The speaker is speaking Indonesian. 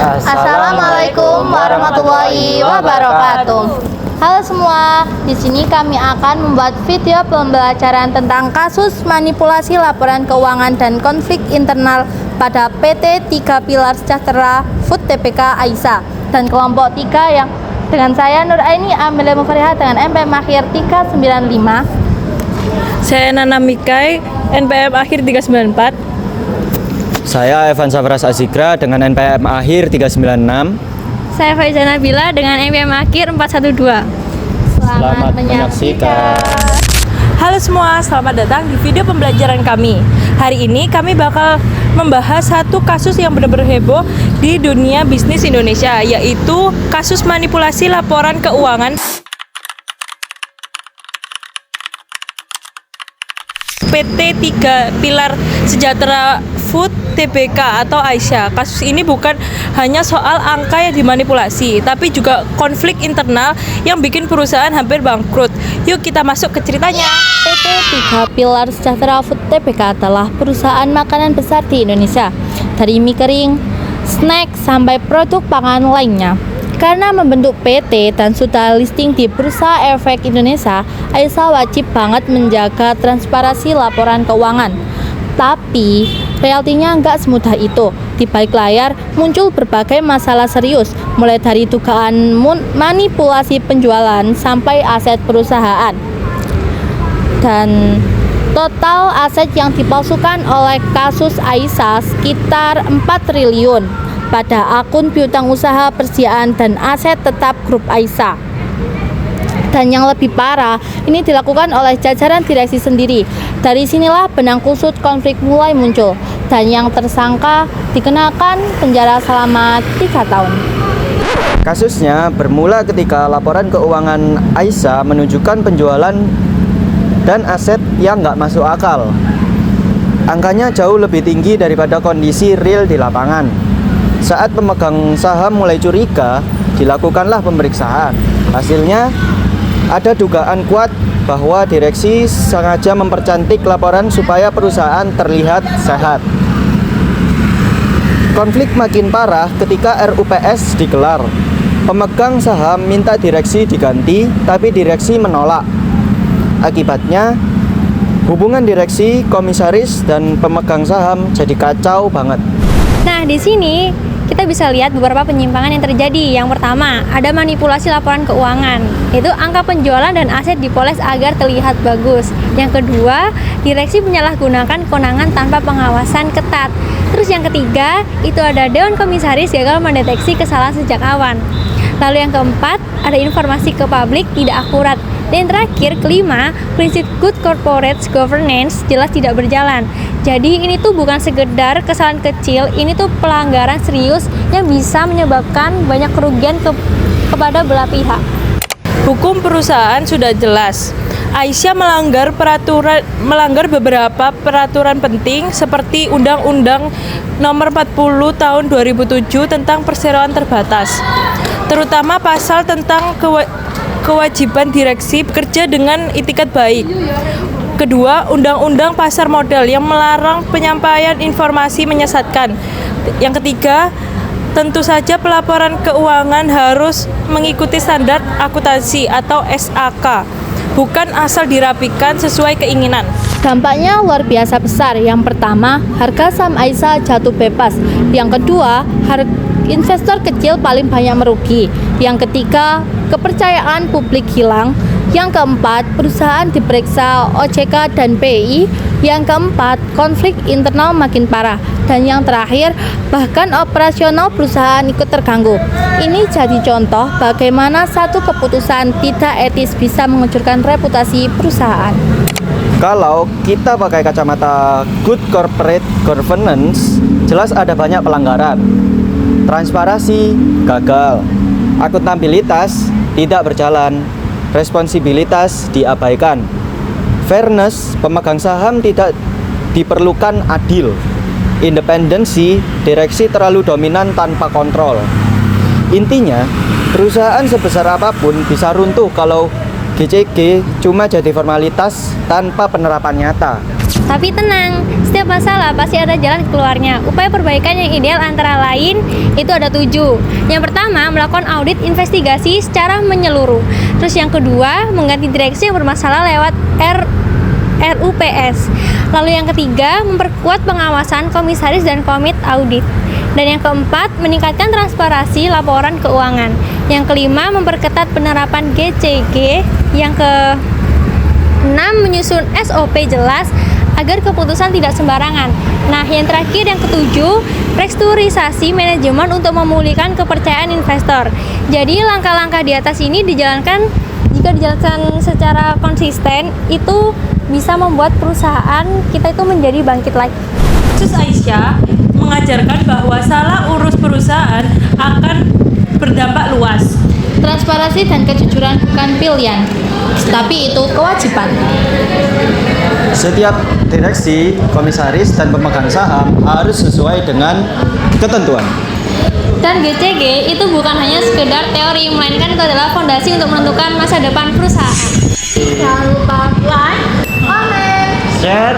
Assalamualaikum warahmatullahi wabarakatuh. Halo semua, di sini kami akan membuat video pembelajaran tentang kasus manipulasi laporan keuangan dan konflik internal pada PT 3 Pilar Sejahtera Food Tbk Aisyah dan kelompok 3 yang dengan saya Nur Aini Amelia Mufariha dengan NPM akhir 395. Saya Nana Mikai, NPM akhir 394. Saya Evan Safras Azigra dengan NPM akhir 396. Saya Faizah Nabila dengan NPM akhir 412. Selamat menyaksikan. Halo semua, selamat datang di video pembelajaran kami. Hari ini kami bakal membahas satu kasus yang benar-benar heboh di dunia bisnis Indonesia, yaitu kasus manipulasi laporan keuangan PT 3 Pilar Sejahtera Food Tbk atau Aisyah. Kasus ini bukan hanya soal angka yang dimanipulasi, tapi juga konflik internal yang bikin perusahaan hampir bangkrut. Yuk kita masuk ke ceritanya. PT 3 Pilar Sejahtera Food Tbk adalah perusahaan makanan besar di Indonesia, dari mie kering, snack, sampai produk pangan lainnya. Karena membentuk PT dan sudah listing di Bursa Efek Indonesia, Aisyah wajib banget menjaga transparansi laporan keuangan. Tapi, realitinya nggak semudah itu. Di balik layar muncul berbagai masalah serius, mulai dari dugaan manipulasi penjualan sampai aset perusahaan. Dan total aset yang dipalsukan oleh kasus Aisyah sekitar 4 triliun pada akun piutang usaha persediaan dan aset tetap grup Aisyah. Dan yang lebih parah, ini dilakukan oleh jajaran direksi sendiri. Dari sinilah benang kusut konflik mulai muncul, dan yang tersangka dikenakan penjara selama 3 tahun. Kasusnya bermula ketika laporan keuangan Aisyah menunjukkan penjualan dan aset yang nggak masuk akal. Angkanya jauh lebih tinggi daripada kondisi real di lapangan. Saat pemegang saham mulai curiga, dilakukanlah pemeriksaan. Hasilnya, ada dugaan kuat bahwa direksi sengaja mempercantik laporan supaya perusahaan terlihat sehat. Konflik makin parah ketika RUPS digelar. Pemegang saham minta direksi diganti, tapi direksi menolak. Akibatnya, hubungan direksi, komisaris, dan pemegang saham jadi kacau banget. Nah, di sini kita bisa lihat beberapa penyimpangan yang terjadi. Yang pertama, ada manipulasi laporan keuangan. Itu angka penjualan dan aset dipoles agar terlihat bagus. Yang kedua, direksi menyalahgunakan kewenangan tanpa pengawasan ketat. Terus yang ketiga, itu ada dewan komisaris gagal mendeteksi kesalahan sejak awal. Lalu yang keempat, ada informasi ke publik tidak akurat. Dan terakhir, kelima, prinsip good corporate governance jelas tidak berjalan. Jadi ini tuh bukan sekedar kesalahan kecil, ini tuh pelanggaran serius yang bisa menyebabkan banyak kerugian kepada belah pihak. Hukum perusahaan sudah jelas. Aisyah melanggar beberapa peraturan penting seperti Undang-Undang Nomor 40 Tahun 2007 tentang perseroan terbatas, terutama pasal tentang kewajiban direksi bekerja dengan itikat baik. Kedua, Undang-Undang Pasar Modal yang melarang penyampaian informasi menyesatkan. Yang ketiga, tentu saja pelaporan keuangan harus mengikuti standar akuntansi atau SAK, bukan asal dirapikan sesuai keinginan. Dampaknya luar biasa besar. Yang pertama, harga saham Aisyah jatuh bebas. Yang kedua, investor kecil paling banyak merugi. Yang ketiga, kepercayaan publik hilang. Yang keempat, perusahaan diperiksa OJK dan BI. Yang keempat, konflik internal makin parah. Dan yang terakhir, bahkan operasional perusahaan ikut terganggu. Ini jadi contoh bagaimana satu keputusan tidak etis bisa menghancurkan reputasi perusahaan. Kalau kita pakai kacamata good corporate governance, jelas ada banyak pelanggaran. Transparansi gagal, akuntabilitas tidak berjalan, responsibilitas diabaikan, fairness pemegang saham tidak diperlukan adil, independensi direksi terlalu dominan tanpa kontrol. Intinya, perusahaan sebesar apapun bisa runtuh kalau GCG cuma jadi formalitas tanpa penerapan nyata. Tapi tenang, setiap masalah pasti ada jalan keluarnya. Upaya perbaikan yang ideal antara lain itu ada 7. Yang pertama, melakukan audit investigasi secara menyeluruh. Terus yang kedua, mengganti direksi yang bermasalah lewat RUPS. Lalu yang ketiga, memperkuat pengawasan komisaris dan komit audit. Dan yang keempat, meningkatkan transparansi laporan keuangan. Yang kelima, memperketat penerapan GCG. Yang keenam, menyusun SOP jelas agar keputusan tidak sembarangan. Nah, yang terakhir yang ketujuh, restrukturisasi manajemen untuk memulihkan kepercayaan investor. Jadi langkah-langkah di atas ini dijalankan, jika dijalankan secara konsisten, itu bisa membuat perusahaan kita itu menjadi bangkit lagi. Kasus Aisyah mengajarkan bahwa salah urus perusahaan akan berdampak luas. Transparansi dan kejujuran bukan pilihan, tapi itu kewajiban. Setiap direksi, komisaris, dan pemegang saham harus sesuai dengan ketentuan. Dan GCG itu bukan hanya sekedar teori, melainkan itu adalah fondasi untuk menentukan masa depan perusahaan. Jangan lupa like, comment, Share,